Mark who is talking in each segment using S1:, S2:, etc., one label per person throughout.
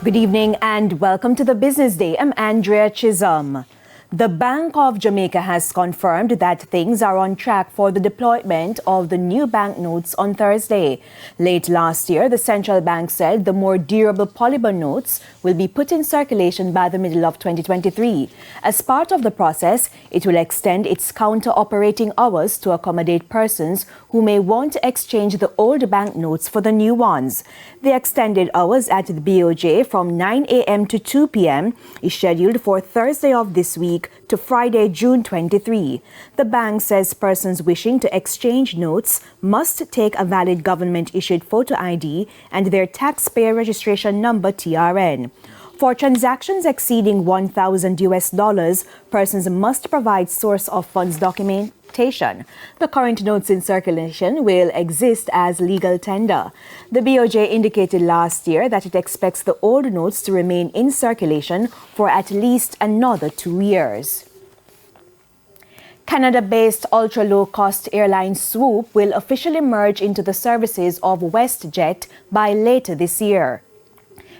S1: Good evening and welcome to the Business Day. I'm Andrea Chisholm. The Bank of Jamaica has confirmed that things are on track for the deployment of the new banknotes on Thursday. Late last year, the central bank said the more durable polymer notes will be put in circulation by the middle of 2023. As part of the process, it will extend its counter operating hours to accommodate persons who may want to exchange the old banknotes for the new ones. The extended hours at the BOJ from 9 a.m. to 2 p.m. is scheduled for Thursday of this week to Friday, June 23. The bank says persons wishing to exchange notes must take a valid government-issued photo ID and their taxpayer registration number TRN. For transactions exceeding $1,000, persons must provide source of funds documentation. The current notes in circulation will exist as legal tender. The BOJ indicated last year that it expects the old notes to remain in circulation for at least another 2 years. Canada-based ultra-low-cost airline Swoop will officially merge into the services of WestJet by later this year.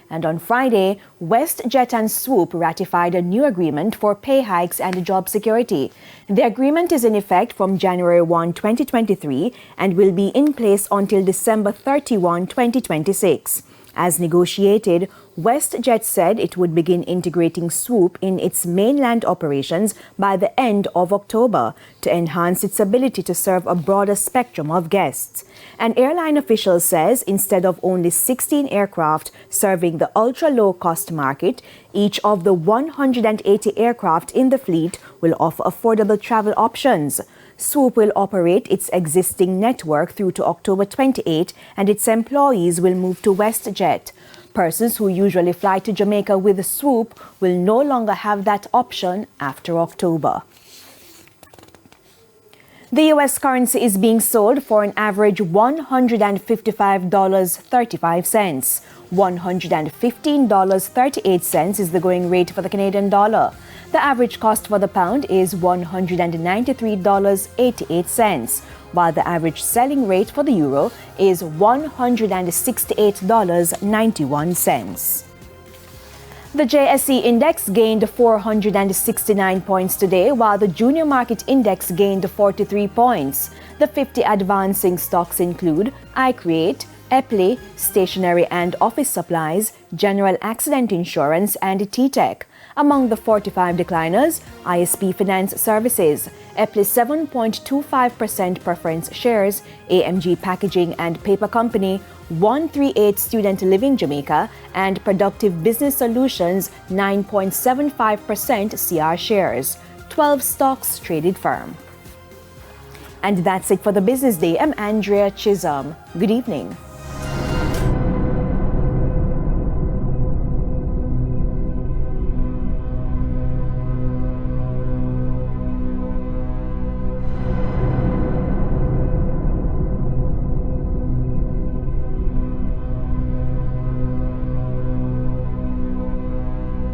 S1: And on Friday, WestJet and Swoop ratified a new agreement for pay hikes and job security. The agreement is in effect from January 1, 2023 and will be in place until December 31, 2026. As negotiated, WestJet said it would begin integrating Swoop in its mainland operations by the end of October to enhance its ability to serve a broader spectrum of guests. An airline official says instead of only 16 aircraft serving the ultra-low-cost market, each of the 180 aircraft in the fleet will offer affordable travel options. Swoop will operate its existing network through to October 28 and its employees will move to WestJet. Persons who usually fly to Jamaica with Swoop will no longer have that option after October. The U.S. currency is being sold for an average $155.35. $115.38 is the going rate for the Canadian dollar. The average cost for the pound is $193.88, while the average selling rate for the euro is $168.91. The JSE index gained 469 points today, while the junior market index gained 43 points. The 50 advancing stocks include iCreate, Epley, Stationery and Office Supplies, General Accident Insurance, and T-Tech. Among the 45 decliners, ISP Finance Services, Epley 7.25% preference shares, AMG Packaging and Paper Company, 138 Student Living Jamaica, and Productive Business Solutions 9.75% CR shares. 12 stocks traded firm. And that's it for the Business Day. I'm Andrea Chisholm. Good evening.